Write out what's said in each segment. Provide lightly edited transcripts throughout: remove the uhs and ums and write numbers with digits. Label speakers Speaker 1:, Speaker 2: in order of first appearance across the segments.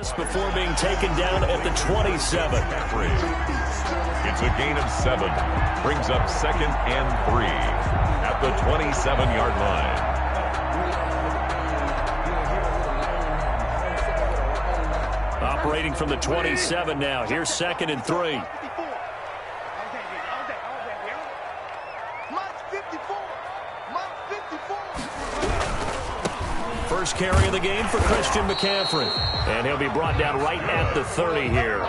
Speaker 1: yards before being taken down at the 27.
Speaker 2: It's a gain of 7. Brings up 2nd and 3 at the 27-yard line.
Speaker 1: Operating from the 27 now. Here's 2nd and 3. First carry of the game for Christian McCaffrey. And he'll be brought down right at the 30 here.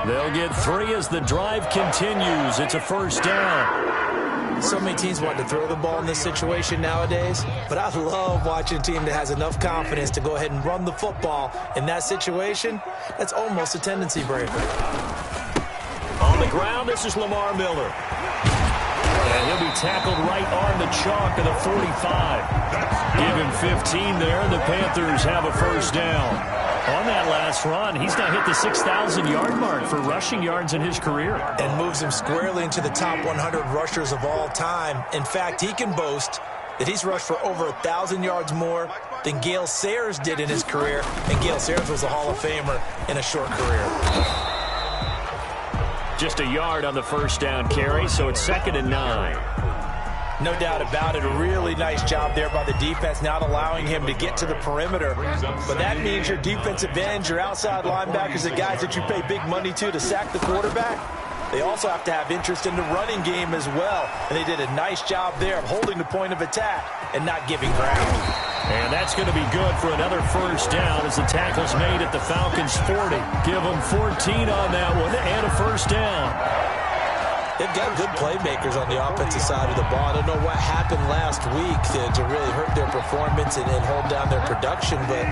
Speaker 1: They'll get 3 as the drive continues. It's a first down.
Speaker 3: So many teams want to throw the ball in this situation nowadays, but I love watching a team that has enough confidence to go ahead and run the football. In that situation, that's almost a tendency breaker.
Speaker 1: On the ground, this is Lamar Miller. And he'll be tackled right on the chalk of the 45. Give him 15 there. The Panthers have a first down. On that last run, he's now hit the 6,000-yard mark for rushing yards in his career.
Speaker 3: And moves him squarely into the top 100 rushers of all time. In fact, he can boast that he's rushed for over 1,000 yards more than Gale Sayers did in his career. And Gale Sayers was a Hall of Famer in a short career.
Speaker 1: Just a yard on the first down carry, so it's 2nd and 9.
Speaker 3: No doubt about it. A really nice job there by the defense, not allowing him to get to the perimeter. But that means your defensive ends, your outside linebackers, the guys that you pay big money to sack the quarterback, they also have to have interest in the running game as well. And they did a nice job there of holding the point of attack and not giving ground.
Speaker 1: And that's going to be good for another first down as the tackle's made at the Falcons' 40. Give them 14 on that one and a first down.
Speaker 3: They've got good playmakers on the offensive side of the ball. I don't know what happened last week to really hurt their performance and hold down their production, but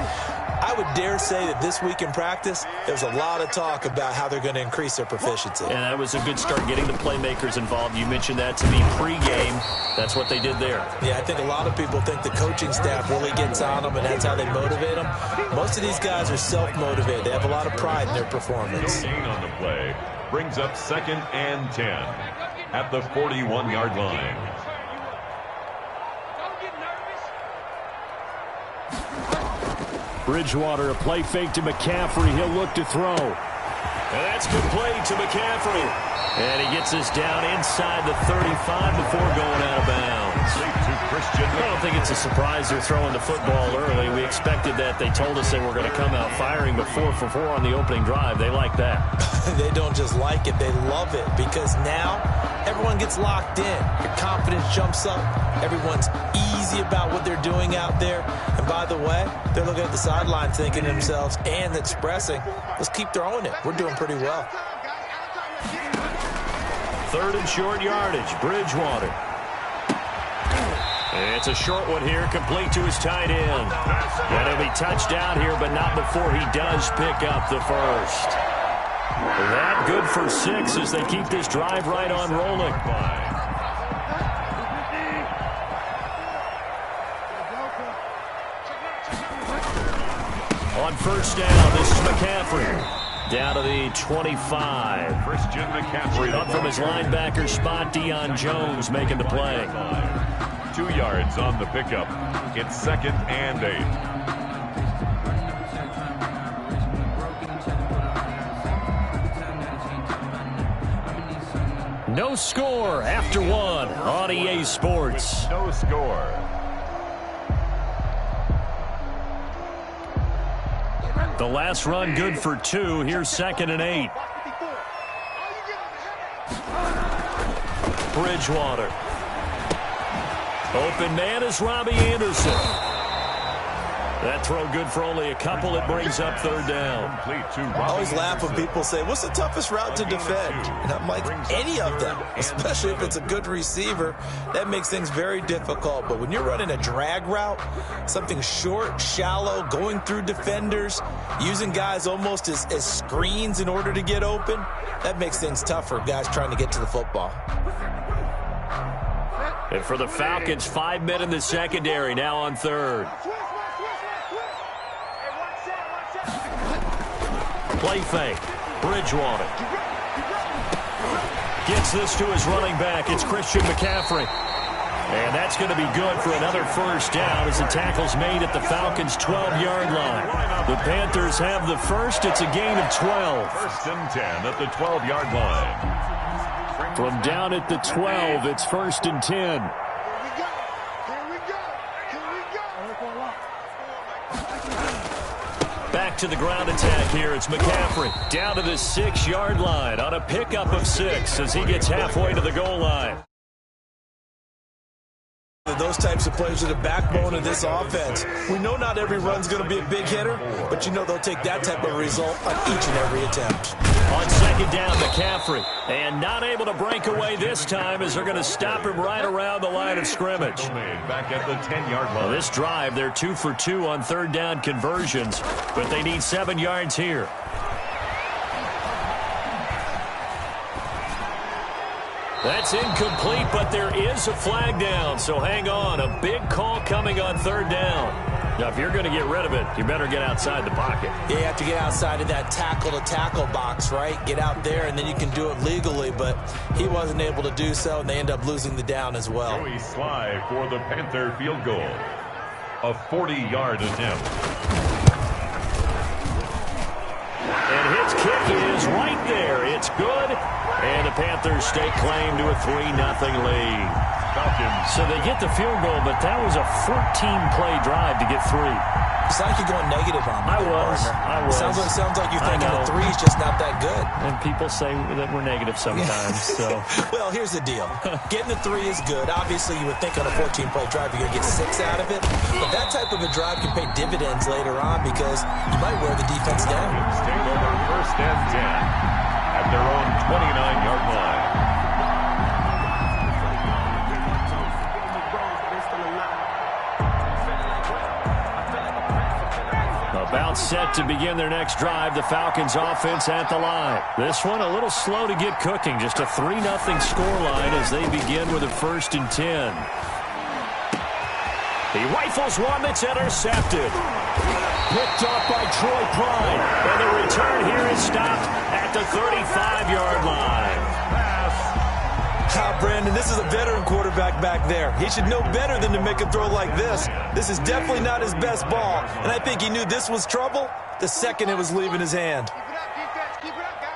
Speaker 3: I would dare say that this week in practice, there's a lot of talk about how they're going to increase their proficiency.
Speaker 1: And that was a good start getting the playmakers involved. You mentioned that to me pregame. That's what they did there.
Speaker 3: Yeah, I think a lot of people think the coaching staff really gets on them, and that's how they motivate them. Most of these guys are self-motivated. They have a lot of pride in their performance.
Speaker 2: Gain on the play brings up 2nd and 10 at the 41-yard line.
Speaker 1: Bridgewater, a play fake to McCaffrey. He'll look to throw. And that's complete to McCaffrey. And he gets us down inside the 35 before going out of bounds. I don't think it's a surprise they're throwing the football early. We expected that. They told us they were going to come out firing, but 4 for 4 on the opening drive. They like that.
Speaker 3: They don't just like it, they love it, because now everyone gets locked in. Your confidence jumps up. Everyone's easy about what they're doing out there. And by the way, they're looking at the sideline thinking to themselves and expressing, let's keep throwing it. We're doing pretty well.
Speaker 1: 3rd and short yardage. Bridgewater. And it's a short one here, complete to his tight end. And he'll be touched down here, but not before he does pick up the first. That good for 6 as they keep this drive right on rolling. On first down, this is McCaffrey. Down to the 25.
Speaker 2: Christian McCaffrey.
Speaker 1: Up from his linebacker spot, Deion Jones making the play.
Speaker 2: 2 yards on the pickup. It's 2nd and 8.
Speaker 1: No score after 1 on EA Sports.
Speaker 2: No score.
Speaker 1: The last run good for 2. Here's 2nd and 8. Bridgewater. Open man is Robbie Anderson. That throw good for only a couple. It brings up 3rd down.
Speaker 3: I always laugh when people say, what's the toughest route to defend? And I'm like, any of them, especially if it's a good receiver. That makes things very difficult. But when you're running a drag route, something short, shallow, going through defenders, using guys almost as screens in order to get open, that makes things tough for guys trying to get to the football.
Speaker 1: And for the Falcons, 5 men in the secondary, now on 3rd. Play fake. Bridgewater. Gets this to his running back. It's Christian McCaffrey. And that's going to be good for another first down as the tackle's made at the Falcons' 12-yard line. The Panthers have the first. It's a gain of 12.
Speaker 2: First and 10 at the 12-yard line.
Speaker 1: From down at the 12, it's first and 10. Back to the ground attack here. It's McCaffrey down to the 6-yard line on a pickup of 6 as he gets halfway to the goal line.
Speaker 3: Those types of plays are the backbone of this offense. We know not every run's going to be a big hitter, but you know they'll take that type of result on each and every attempt.
Speaker 1: On second down, McCaffrey. And not able to break away this time as they're going to stop him right around the line of scrimmage.
Speaker 2: Back at the 10-yard line.
Speaker 1: Well, this drive, they're 2 for 2 on third down conversions, but they need 7 yards here. That's incomplete, but there is a flag down, so hang on. A big call coming on third down. Now, if you're going to get rid of it, you better get outside the pocket.
Speaker 3: Yeah, you have to get outside of that tackle-to-tackle box, right? Get out there, and then you can do it legally, but he wasn't able to do so, and they end up losing the down as well.
Speaker 2: Joey Sly for the Panther field goal. A 40-yard attempt.
Speaker 1: And his kick is right there. It's good. And the Panthers stake claim to a 3-0 lead.
Speaker 2: Falcons.
Speaker 1: So they get the field goal, but that was a 14-play drive to get 3.
Speaker 3: It's like you're going negative on me.
Speaker 1: I was.
Speaker 3: Sounds like you're thinking the 3's just not that good.
Speaker 1: And people say that we're negative sometimes. So.
Speaker 3: Well, here's the deal. Getting the 3 is good. Obviously, you would think on a 14-play drive you're going to get 6 out of it. But that type of a drive can pay dividends later on because you might wear the defense down.
Speaker 2: Take over first and 10 at their own 29-yard line.
Speaker 1: About set to begin their next drive. The Falcons offense at the line. This one a little slow to get cooking. Just a 3-0 scoreline as they begin with a first and 10. He rifles one that's intercepted. Picked off by Troy Pride. And the return here is stopped at the 35-yard line.
Speaker 3: Brandon, this is a veteran quarterback back there. He should know better than to make a throw like this. This is definitely not his best ball, and I think he knew this was trouble the second it was leaving his hand.
Speaker 4: Keep it up, defense. Keep it up, guys.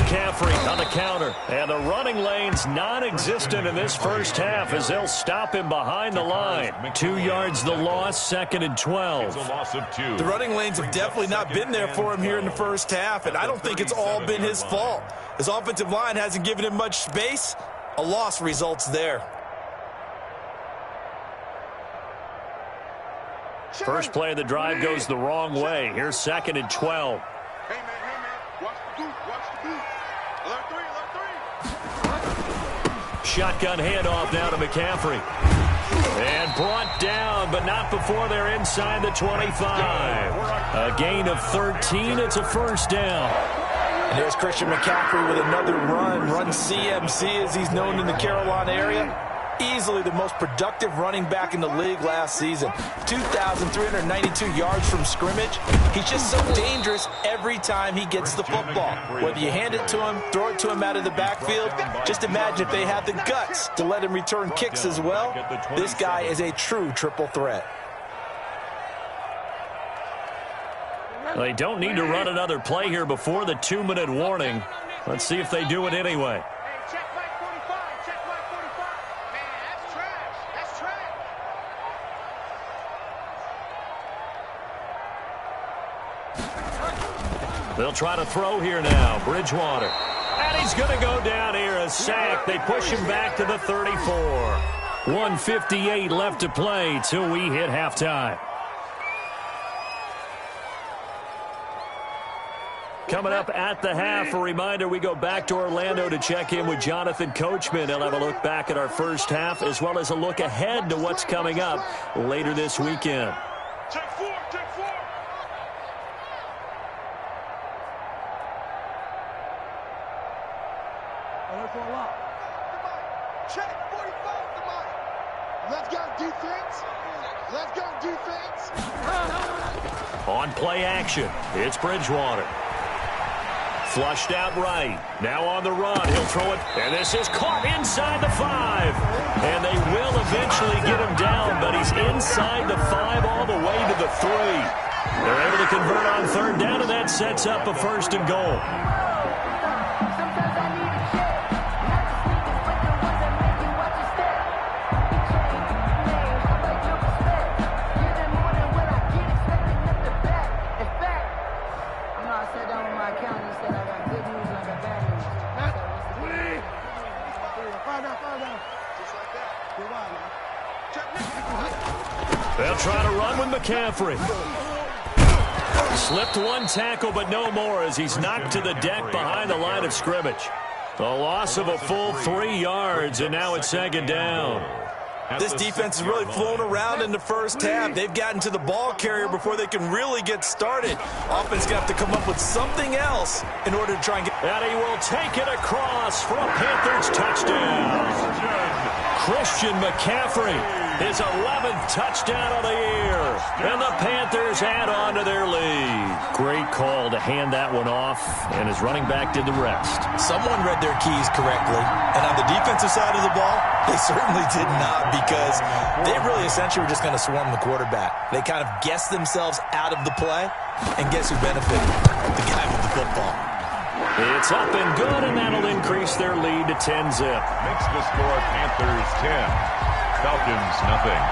Speaker 1: McCaffrey on the counter, and the running lane's non-existent in this first half as they'll stop him behind the line. 2 yards the loss, second and 12.
Speaker 2: It's a loss of 2.
Speaker 3: The running lanes have definitely not been there for him here in the first half, and I don't think it's all been his fault. His offensive line hasn't given him much space. A loss results there.
Speaker 1: First play of the drive goes the wrong way. Here's second and 12.
Speaker 4: Hey, man. Watch the boot. Watch the boot. Alert 3.
Speaker 1: Shotgun handoff now to McCaffrey. And brought down, but not before they're inside the 25. A gain of 13. It's a first down.
Speaker 3: And there's Christian McCaffrey with another run CMC as he's known in the Carolina area. Easily the most productive running back in the league last season. 2,392 yards from scrimmage. He's just so dangerous every time he gets the football. Whether you hand it to him, throw it to him out of the backfield, just imagine if they have the guts to let him return kicks as well. This guy is a true triple threat.
Speaker 1: They don't need to run another play here before the 2-minute warning. Let's see if they do it anyway. They'll try to throw here now. Bridgewater. And he's going to go down here. A sack. They push him back to the 34. 1:58 left to play till we hit halftime. Coming up at the half, a reminder, we go back to Orlando to check in with Jonathan Coachman. He'll have a look back at our first half as well as a look ahead to what's coming up later this weekend.
Speaker 4: Check 4. Check 45 to Mike. Let's go defense.
Speaker 1: On play action, it's Bridgewater. Flushed out right. Now on the run. He'll throw it. And this is caught inside the 5. And they will eventually get him down, but he's inside the 5 all the way to the 3. They're able to convert on 3rd down, and that sets up a 1st and goal. They'll try to run with McCaffrey. Slipped one tackle, but no more as he's knocked to the deck behind the line of scrimmage. The loss of a full 3 yards, and now it's 2nd down.
Speaker 3: This defense has really flown around in the first half. They've gotten to the ball carrier before they can really get started. Offense got to come up with something else in order to try and get...
Speaker 1: And he will take it across for a Panthers touchdown. Christian McCaffrey, his 11th touchdown of the year. And the Panthers add on to their lead. Great call to hand that one off, and his running back did the rest.
Speaker 3: Someone read their keys correctly, and on the defensive side of the ball, they certainly did not, because they really essentially were just going to swarm the quarterback. They kind of guessed themselves out of the play, and guess who benefited? The guy with the football.
Speaker 1: It's up and good, and that'll increase their lead to 10-zip.
Speaker 2: Makes the score Panthers 10, Falcons nothing.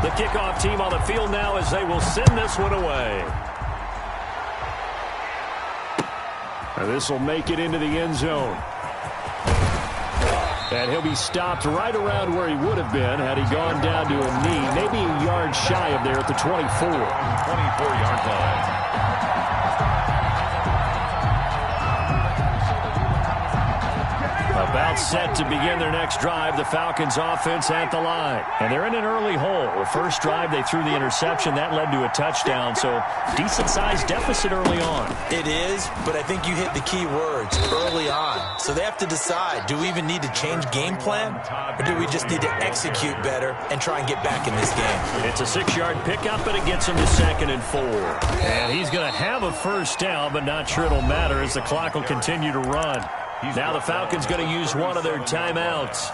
Speaker 1: The kickoff team on the field now as they will send this one away. And this will make it into the end zone. And he'll be stopped right around where he would have been had he gone down to a knee, maybe a yard shy of there at the 24.
Speaker 2: 24-yard line.
Speaker 1: About set to begin their next drive, the Falcons offense at the line. And they're in an early hole. The first drive, they threw the interception. That led to a touchdown, so decent-sized deficit early on.
Speaker 3: It is, but I think you hit the key words, early on. So they have to decide, do we even need to change game plan, or do we just need to execute better and try and get back in this game?
Speaker 1: It's a 6-yard pickup, but it gets him to 2nd and 4. And he's going to have a first down, but not sure it'll matter as the clock will continue to run. Now the Falcons going to use one of their timeouts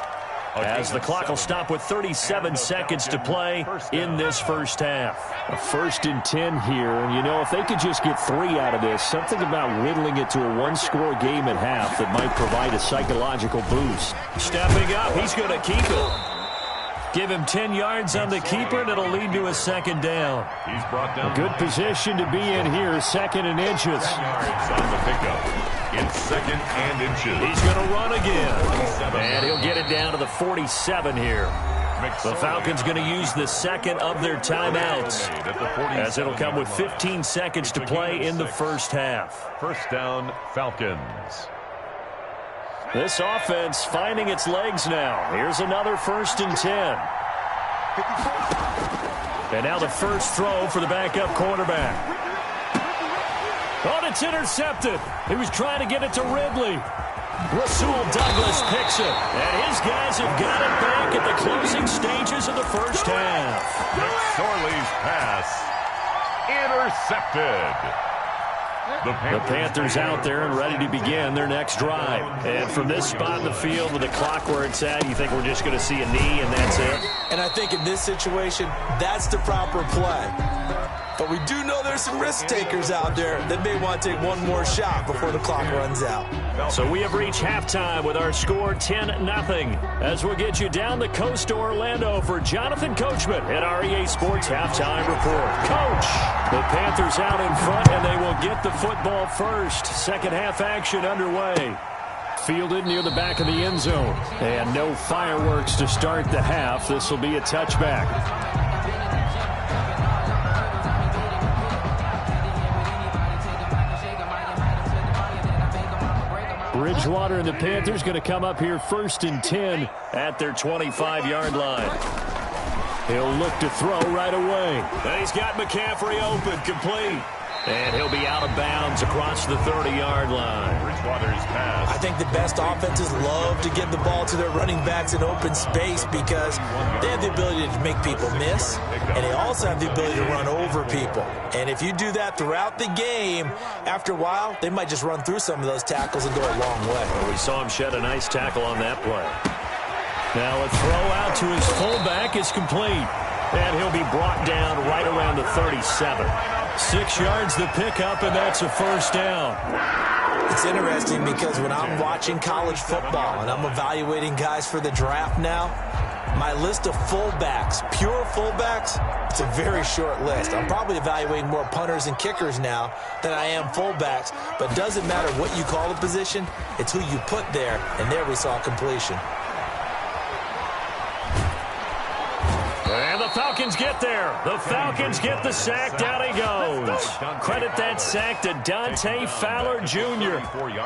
Speaker 1: as the clock will stop with 37 seconds to play in this first half.
Speaker 5: A 1st and 10 here, and you know, if they could just get 3 out of this, something about whittling it to a 1-score game at half that might provide a psychological boost.
Speaker 1: Stepping up, he's going to keep it. Give him 10 yards on the keeper, and it'll lead to a 2nd down.
Speaker 2: He's brought down.
Speaker 5: A good position to be in here, 2nd and inches.
Speaker 2: 10 yards on the pickup. It's 2nd and inches.
Speaker 1: He's going to run again. And he'll get it down to the 47 here. The Falcons going to use the 2nd of their timeouts, as it'll come with 15 seconds to play in the first half.
Speaker 2: First down, Falcons.
Speaker 1: This offense finding its legs now. Here's another 1st and 10. And now the first throw for the backup quarterback. Oh, and it's intercepted. He was trying to get it to Ridley. Rasul Douglas picks it. And his guys have got it back at the closing stages of the first half.
Speaker 2: McSorley's pass intercepted.
Speaker 1: The Panthers out there and ready to begin their next drive. And from this spot in the field with the clock where it's at, you think we're just going to see a knee and that's it?
Speaker 3: And I think in this situation, that's the proper play. But we do know there's some risk takers out there that may want to take one more shot before the clock runs out.
Speaker 1: So we have reached halftime with our score 10-0. As we'll get you down the coast to Orlando for Jonathan Coachman at our EA Sports Halftime Report. Coach, the Panthers out in front, and they will get the football first. Second half action underway. Fielded near the back of the end zone. And no fireworks to start the half. This will be a touchback. Bridgewater and the Panthers going to come up here 1st and 10 at their 25-yard line. He'll look to throw right away. And he's got McCaffrey open, complete.
Speaker 5: And he'll be out of bounds across the 30-yard line.
Speaker 2: Bridgewater's pass.
Speaker 3: I think the best offenses love to give the ball to their running backs in open space because they have the ability to make people miss, and they also have the ability to run over people. And if you do that throughout the game, after a while, they might just run through some of those tackles and go a long way.
Speaker 5: Well, we saw him shed a nice tackle on that play. Now a throw out to his fullback is complete. And he'll be brought down right around the 37. 6 yards the pickup, and that's a first down.
Speaker 3: It's interesting because when I'm watching college football and I'm evaluating guys for the draft now, my list of fullbacks, pure fullbacks, it's a very short list. I'm probably evaluating more punters and kickers now than I am fullbacks, but it doesn't matter what you call the position, it's who you put there, and there we saw completion.
Speaker 5: And the Falcons get there. The Falcons get the sack. Down he goes. Credit that sack to Dante Fowler Jr.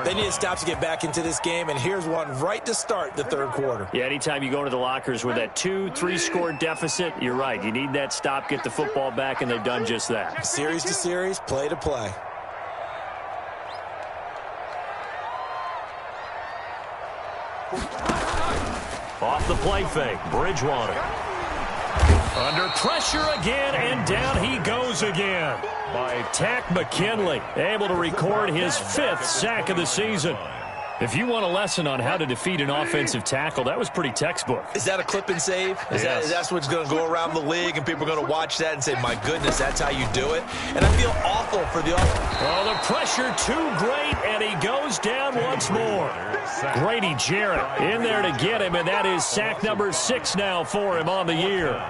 Speaker 3: They need to stop to get back into this game, and here's one right to start the third quarter.
Speaker 5: Yeah, anytime you go into the lockers with that 2-3 score deficit, you're right. You need that stop, get the football back, and they've done just that.
Speaker 3: Series to series, play to play.
Speaker 5: Off the play fake, Bridgewater. Under pressure again, and down he goes again. By Tack McKinley, able to record his 5th sack of the season. If you want a lesson on how to defeat an offensive tackle, that was pretty textbook.
Speaker 3: Is that a clip and save? That's what's going to go around the league, and people are going to watch that and say, my goodness, that's how you do it? And I feel awful for the offense.
Speaker 5: Oh, the pressure too great, and he goes down once more. Grady Jarrett in there to get him, and that is sack number 6 now for him on the year.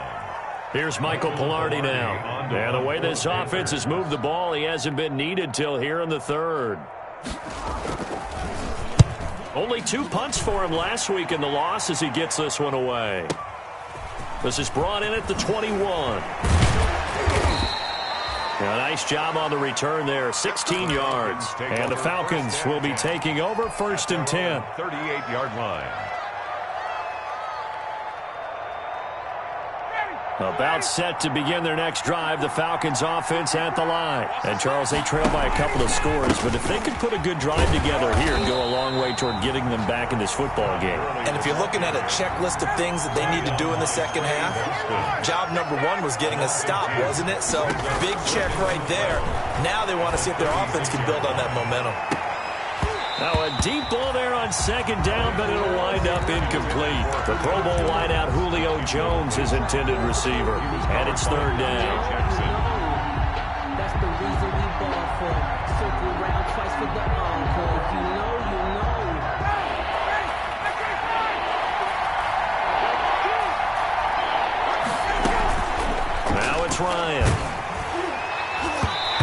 Speaker 5: Here's Michael Pilardi now. And the way this offense has moved the ball, he hasn't been needed till here in the third. Only 2 punts for him last week in the loss as he gets this one away. This is brought in at the 21. A nice job on the return there, 16 yards. And the Falcons will be taking over 1st and 10.
Speaker 2: 38-yard line.
Speaker 5: About set to begin their next drive, the Falcons offense at the line. And, Charles, they trail by a couple of scores, but if they could put a good drive together here and go a long way toward getting them back in this football game.
Speaker 3: And if you're looking at a checklist of things that they need to do in the second half, job number 1 was getting a stop, wasn't it? So, big check right there. Now they want to see if their offense can build on that momentum.
Speaker 5: Now a deep ball there on 2nd down, but it'll wind up incomplete. The Pro Bowl wideout Julio Jones is intended receiver, and it's 3rd down.
Speaker 6: That's the reason we ball for. Circle around twice for the encore. If you know, you know.
Speaker 5: Now it's Ryan.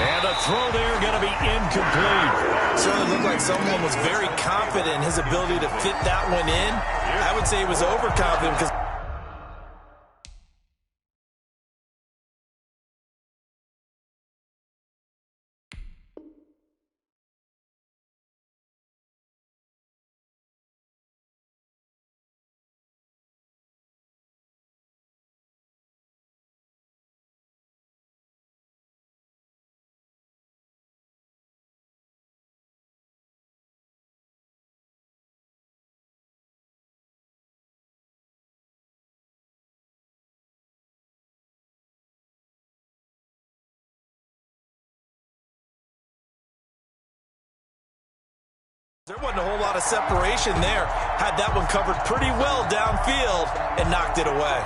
Speaker 5: And the throw there going to be incomplete.
Speaker 3: Certainly looked like someone was very confident in his ability to fit that one in. I would say he was overconfident because there wasn't a whole lot of separation there. Had that one covered pretty well downfield and knocked it away.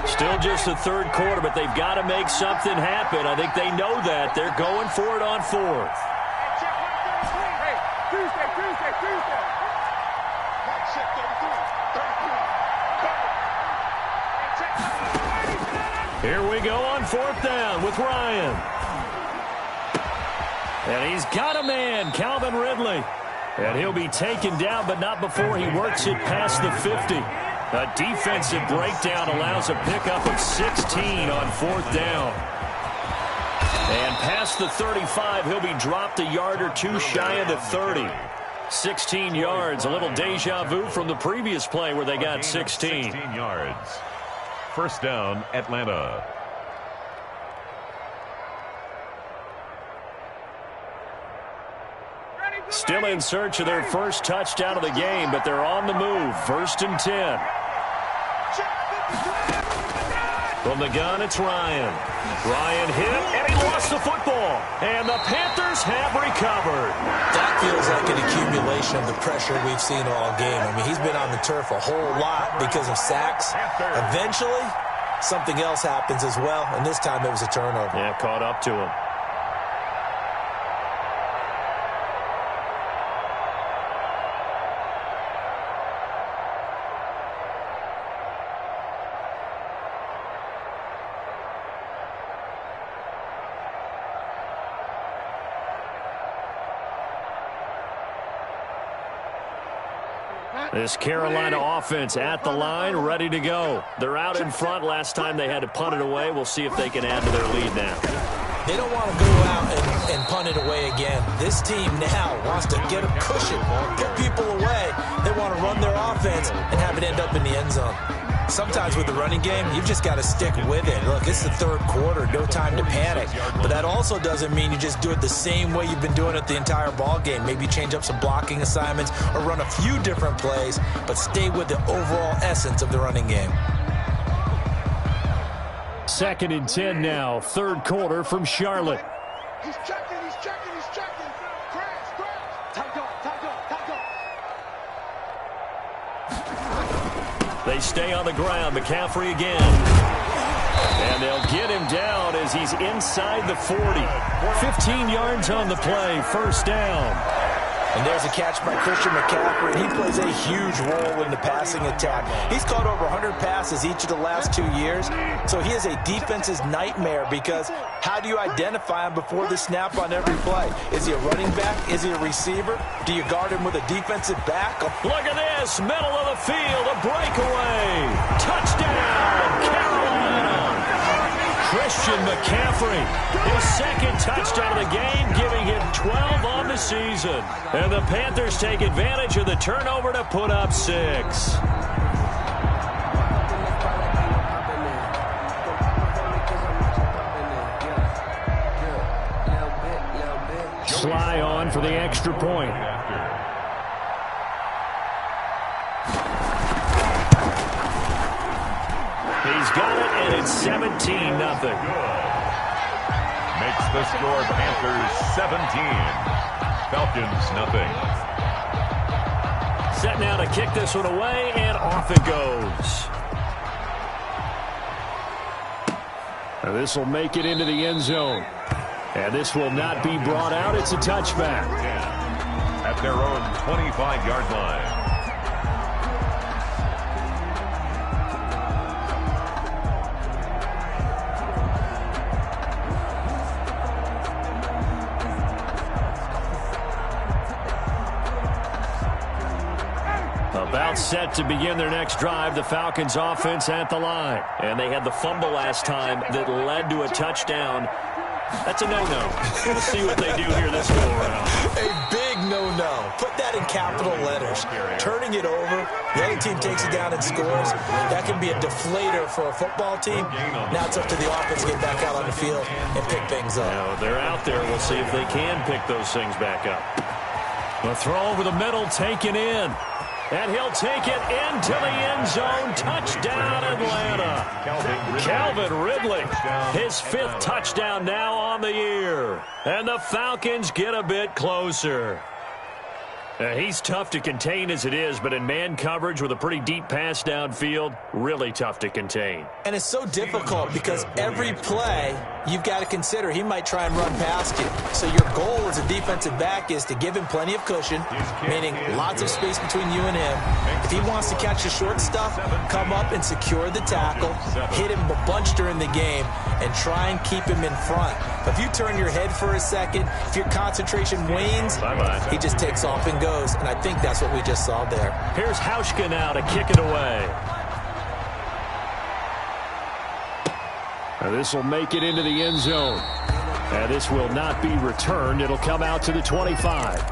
Speaker 5: Still just the 3rd quarter, but they've got to make something happen. I think they know that. They're going for it on 4th. Here we go on 4th down with Ryan. And he's got a man, Calvin Ridley. And he'll be taken down, but not before he works it past the 50. A defensive breakdown allows a pickup of 16 on 4th down. And past the 35, he'll be dropped a yard or 2 shy of the 30. 16 yards, a little deja vu from the previous play where they got 16.
Speaker 2: 16 yards. 1st down, Atlanta.
Speaker 5: Still in search of their first touchdown of the game, but they're on the move. 1st and 10. From the gun, it's Ryan. Ryan hit, and he lost the football. And the Panthers have recovered.
Speaker 3: That feels like an accumulation of the pressure we've seen all game. I mean, he's been on the turf a whole lot because of sacks. Eventually, something else happens as well, and this time it was a turnover.
Speaker 5: Yeah, caught up to him. This Carolina offense at the line, ready to go. They're out in front. Last time they had to punt it away. We'll see if they can add to their lead now.
Speaker 3: They don't want to go out and punt it away again. This team now wants to get a cushion, put people away. They want to run their offense and have it end up in the end zone. Sometimes with the running game, you've just got to stick with it. Look, it's the third quarter, no time to panic. But that also doesn't mean you just do it the same way you've been doing it the entire ball game. Maybe change up some blocking assignments or run a few different plays, but stay with the overall essence of the running game.
Speaker 5: 2nd and 10 now, 3rd quarter from Charlotte.
Speaker 4: He's checking. Crash. Time go.
Speaker 5: They stay on the ground. McCaffrey again. And they'll get him down as he's inside the 40. 15 yards on the play. 1st down.
Speaker 3: And there's a catch by Christian McCaffrey. He plays a huge role in the passing attack. He's caught over 100 passes each of the last 2 years. So he is a defense's nightmare because how do you identify him before the snap on every play? Is he a running back? Is he a receiver? Do you guard him with a defensive back?
Speaker 5: Look at this. Middle of the field. A breakaway. Touchdown, Carolina. Christian McCaffrey, his 2nd touchdown of the game, giving him 12 on the season. And the Panthers take advantage of the turnover to put up 6. Sly on for the extra point. He's got it, and it's 17-0.
Speaker 2: Makes the score Panthers 17. Falcons nothing.
Speaker 5: Set now to kick this one away, and off it goes. Now this will make it into the end zone. And this will not be brought out. It's a touchback.
Speaker 2: At their own 25-yard line.
Speaker 5: About set to begin their next drive, the Falcons offense at the line. And they had the fumble last time that led to a touchdown. That's a no-no. We'll see what they do here this go around.
Speaker 3: A big no-no. Put that in capital letters. Turning it over, the other team takes it down and scores. That can be a deflator for a football team. Now it's up to the offense to get back out on the field and pick things up.
Speaker 5: Now they're out there. We'll see if they can pick those things back up. A throw over the middle, taken in. And he'll take it into the end zone. Touchdown, Atlanta. Calvin Ridley, his 5th touchdown now on the year. And the Falcons get a bit closer. He's tough to contain as it is, but in man coverage with a pretty deep pass downfield, really tough to contain.
Speaker 3: And it's so difficult because every play you've got to consider he might try and run past you. So your goal as a defensive back is to give him plenty of cushion, meaning lots of space between you and him. If he wants to catch the short stuff, come up and secure the tackle, hit him a bunch during the game, and try and keep him in front. But if you turn your head for a second, if your concentration wanes, he just takes off and goes. And I think that's what we just saw there.
Speaker 5: Here's Hauschka now to kick it away. Now this will make it into the end zone. And this will not be returned. It'll come out to the 25.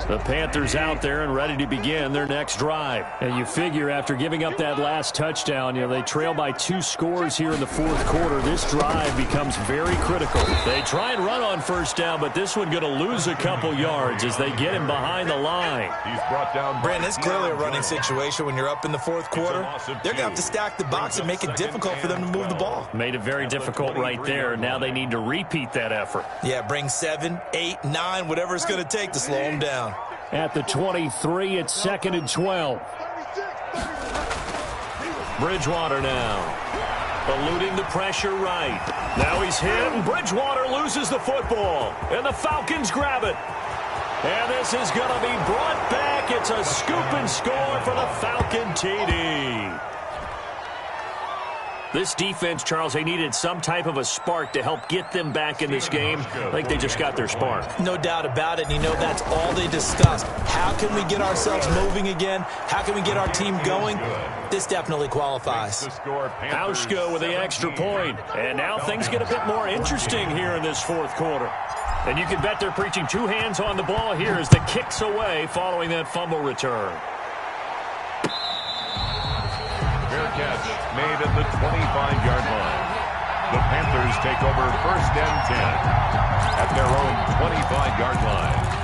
Speaker 5: The Panthers out there and ready to begin their next drive. And you figure after giving up that last touchdown, they trail by 2 scores here in the fourth quarter. This drive becomes very critical. They try and run on first down, but this one going to lose a couple yards as they get him behind the line.
Speaker 2: He's brought down.
Speaker 3: Brandon, it's clearly a running situation when you're up in the fourth quarter. They're going to have to stack the box and make it difficult for them to move the ball.
Speaker 5: Made it very difficult right there. Now they need to repeat that effort.
Speaker 3: Yeah, bring 7, 8, 9, whatever it's going to take to slow them down.
Speaker 5: At the 23, it's 2nd and 12. Bridgewater now. Eluding the pressure right. Now he's hit, and Bridgewater loses the football. And the Falcons grab it. And this is going to be brought back. It's a scoop and score for the Falcon TD. This defense, Charles, they needed some type of a spark to help get them back in this game. I think they just got their spark.
Speaker 3: No doubt about it. And that's all they discussed. How can we get ourselves moving again? How can we get our team going? This definitely qualifies.
Speaker 5: Auschko with the extra point. And now things get a bit more interesting here in this fourth quarter. And you can bet they're preaching 2 hands on the ball here as the kick's away following that fumble return.
Speaker 2: Catch made at the 25-yard line. The Panthers take over 1st and 10 at their own 25-yard line.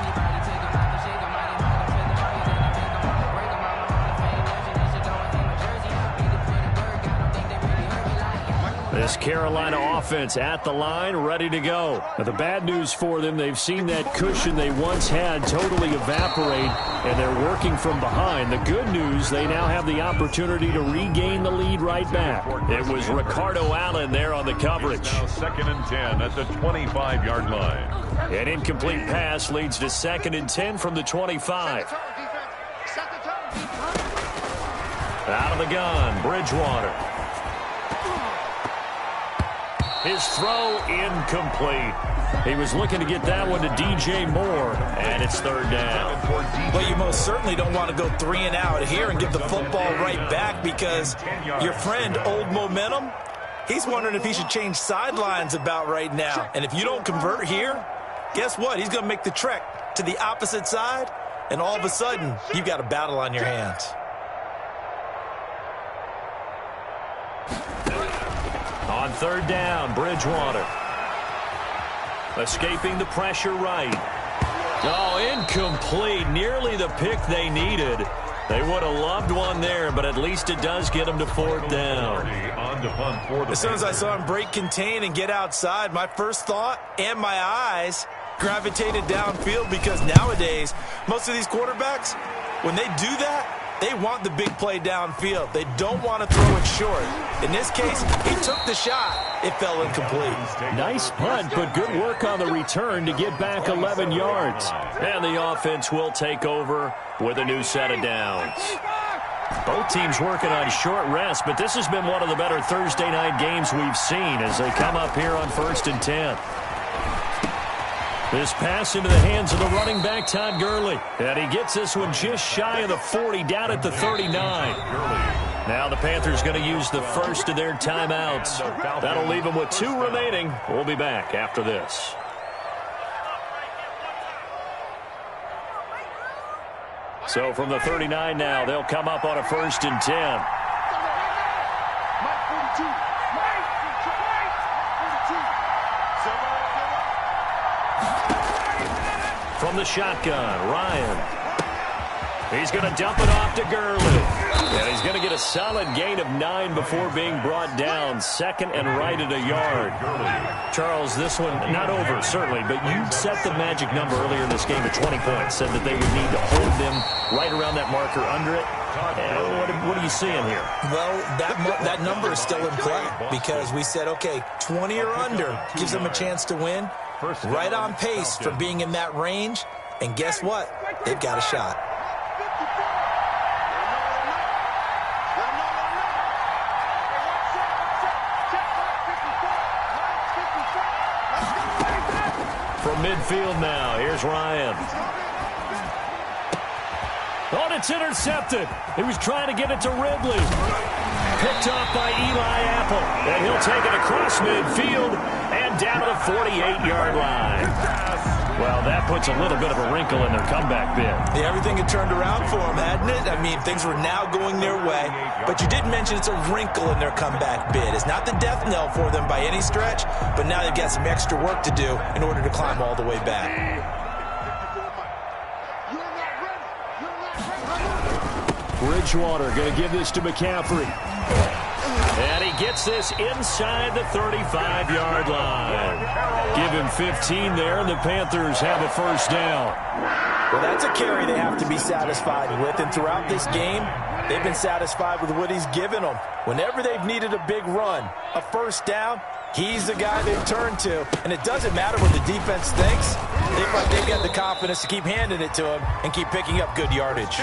Speaker 5: This Carolina offense at the line, ready to go. Now, the bad news for them, they've seen that cushion they once had totally evaporate, and they're working from behind. The good news, they now have the opportunity to regain the lead right back. It was Ricardo Allen there on the coverage.
Speaker 2: Now 2nd and 10 at the 25-yard line.
Speaker 5: An incomplete pass leads to 2nd and 10 from the 25. Out of the gun, Bridgewater. His throw incomplete. He was looking to get that one to DJ Moore, and it's 3rd down.
Speaker 3: Well, you most certainly don't want to go 3 and out here and give the football right back because your friend, Old Momentum, he's wondering if he should change sidelines about right now. And if you don't convert here, guess what? He's going to make the trek to the opposite side, and all of a sudden, you've got a battle on your hands.
Speaker 5: On 3rd down, Bridgewater. Escaping the pressure right. Oh, incomplete. Nearly the pick they needed. They would have loved one there, but at least it does get them to 4th down.
Speaker 3: As soon as I saw him break contain and get outside, my first thought and my eyes gravitated downfield because nowadays, most of these quarterbacks, when they do that, they want the big play downfield. They don't want to throw it short. In this case, he took the shot. It fell incomplete.
Speaker 5: Nice punt, but good work on the return to get back 11 yards. And the offense will take over with a new set of downs. Both teams working on short rest, but this has been one of the better Thursday night games we've seen as they come up here on 1st and 10. This pass into the hands of the running back, Todd Gurley. And he gets this one just shy of the 40, down at the 39. Now the Panthers going to use the first of their timeouts. That'll leave them with 2 remaining. We'll be back after this. So from the 39 now, they'll come up on a 1st and 10. From the shotgun, Ryan. He's going to dump it off to Gurley. And he's going to get a solid gain of 9 before being brought down. 2nd and right at a yard. Charles, this one, not over, certainly, but you set the magic number earlier in this game at 20 points. Said that they would need to hold them right around that marker under it. What are you seeing here?
Speaker 3: Well, that number is still in play because we said, okay, 20 or under gives them a chance to win. Right on pace for being in that range. And guess what? They've got a shot.
Speaker 5: From midfield now, here's Ryan. Oh, it's intercepted. He was trying to get it to Ridley. Picked off by Eli Apple. And he'll take it across midfield and down to the 48-yard line. Well, that puts a little bit of a wrinkle in their comeback bid.
Speaker 3: Yeah, everything had turned around for them, hadn't it? I mean, things were now going their way. But you did mention it's a wrinkle in their comeback bid. It's not the death knell for them by any stretch, but now they've got some extra work to do in order to climb all the way back.
Speaker 5: Bridgewater going to give this to McCaffrey. And he gets this inside the 35-yard line. Give him 15 there, and the Panthers have a first down.
Speaker 3: Well, that's a carry they have to be satisfied with, and throughout this game, they've been satisfied with what he's given them. Whenever they've needed a big run, a first down, he's the guy they've turned to. And it doesn't matter what the defense thinks. They've got the confidence to keep handing it to him and keep picking up good yardage.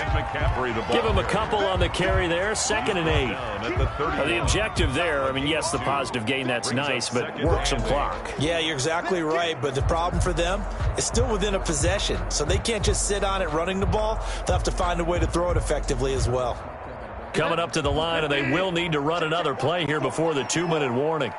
Speaker 5: Give him a couple on the carry there, 2nd and 8. The objective there, I mean, yes, the positive gain, that's nice, but work some clock.
Speaker 3: Yeah, you're exactly right, but the problem for them is still within a possession, so they can't just sit on it running the ball. They'll have to find a way to throw it effectively as well.
Speaker 5: Coming up to the line, and they will need to run another play here before the 2-minute warning.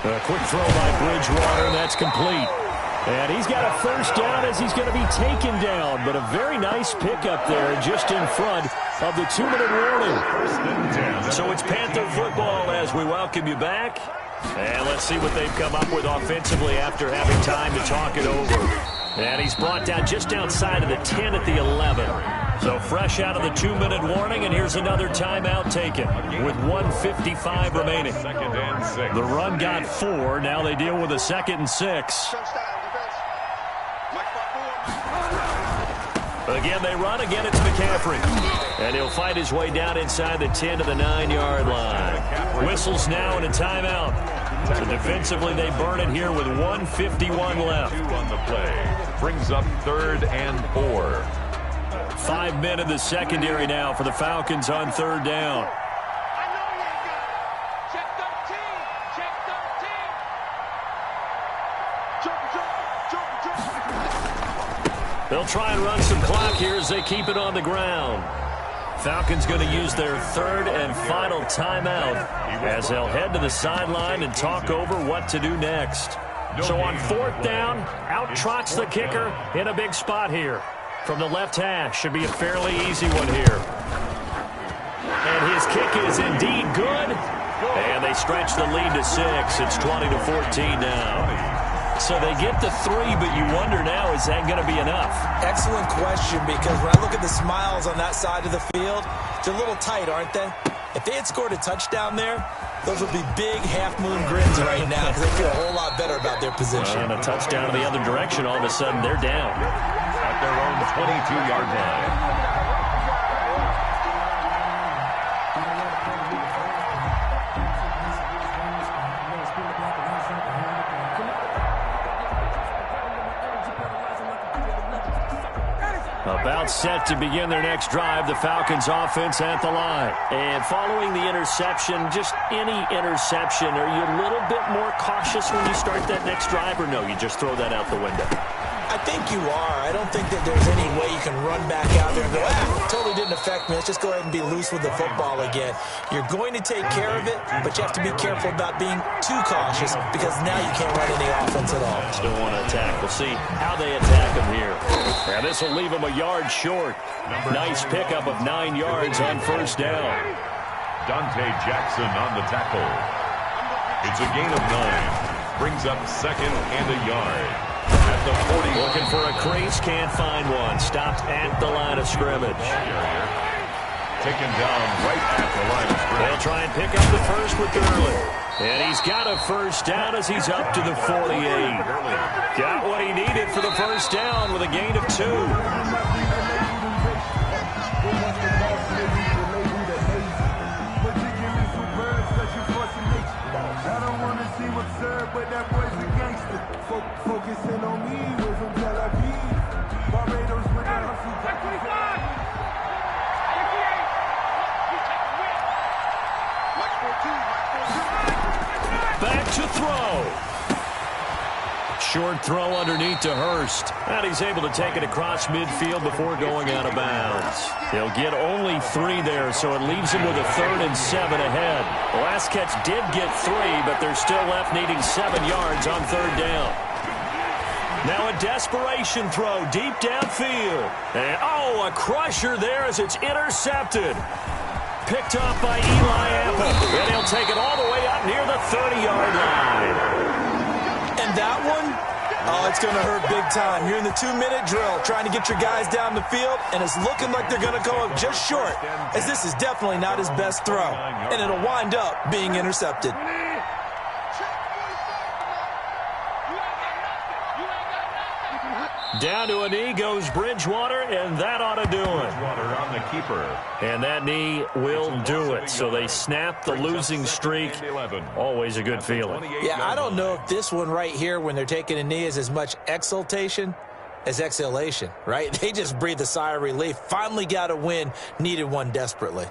Speaker 5: A quick throw by Bridgewater, and that's complete. And he's got a first down as he's going to be taken down, but a very nice pickup there just in front of the 2-minute warning. So it's Panther football as we welcome you back. And let's see what they've come up with offensively after having time to talk it over. And he's brought down just outside of the 10 at the 11. So fresh out of the 2-minute warning, and here's another timeout taken with 1:55 remaining. The run got 4. Now they deal with a 2nd and 6. Again, they run. Again, it's McCaffrey. And he'll fight his way down inside the 10 to the 9-yard line. Whistles now and a timeout. So defensively, they burn it here with 1:51 left.
Speaker 2: On the play. Brings up 3rd and 4.
Speaker 5: 5 men in the secondary now for the Falcons on 3rd down. They'll try and run some clock here as they keep it on the ground. Falcons going to use their 3rd and final timeout as they'll head to the sideline and talk over what to do next. So on 4th down, out trots the kicker in a big spot here. From the left hash, should be a fairly easy one here. And his kick is indeed good. And they stretch the lead to 6. It's 20-14 now. So they get the 3, but you wonder now, is that going to be enough?
Speaker 3: Excellent question, because when I look at the smiles on that side of the field, they're a little tight, aren't they? If they had scored a touchdown there, those would be big half-moon grins right now because they feel a whole lot better about their position.
Speaker 5: And a touchdown in the other direction, all of a sudden they're down.
Speaker 2: At their own 22-yard line.
Speaker 5: About set to begin their next drive, the Falcons offense at the line. And following the interception, just any interception, are you a little bit more cautious when you start that next drive, or no, you just throw that out the window?
Speaker 3: I think you are. I don't think that there's any way you can run back out there and go, totally didn't affect me. Let's just go ahead and be loose with the football again. You're going to take care of it, but you have to be careful about being too cautious because now you can't run any offense at all.
Speaker 5: Still want to attack. We'll see how they attack him here. Now this will leave him a yard short. Nice pickup of 9 yards on 1st down.
Speaker 2: Dante Jackson on the tackle. It's a gain of 9. Brings up 2nd and a yard. At the 40.
Speaker 5: Looking for a crease, can't find one. Stopped at the line of scrimmage.
Speaker 2: Taken down right at the line of scrimmage.
Speaker 5: They'll try and pick up the first with Gurley. And he's got a first down as he's up to the 48. Got what he needed for the first down with a gain of 2.
Speaker 4: But that boy's a gangster. Focusing on me, was from Tel Aviv. Barbados with the hustle.
Speaker 5: Back to throw. short throw underneath to Hurst. And he's able to take it across midfield before going out of bounds. He'll get only 3 there, so it leaves him with a 3rd and 7 ahead. The last catch did get 3, but they're still left needing 7 yards on 3rd down. Now a desperation throw deep downfield. And, a crusher there as it's intercepted. Picked off by Eli Apple. And he'll take it all the way up near the 30-yard line.
Speaker 3: And that one, it's going to hurt big time. You're in the 2-minute drill trying to get your guys down the field, and it's looking like they're going to go up just short, as this is definitely not his best throw. And it'll wind up being intercepted.
Speaker 5: Down to a knee goes Bridgewater, and that ought to do it.
Speaker 2: Bridgewater on the keeper.
Speaker 5: And that knee will do it. So they snap the losing streak. Always a good feeling.
Speaker 3: Yeah, I don't know if this one right here, when they're taking a knee, is as much exultation as exhalation, right? They just breathe a sigh of relief. Finally got a win, needed one desperately.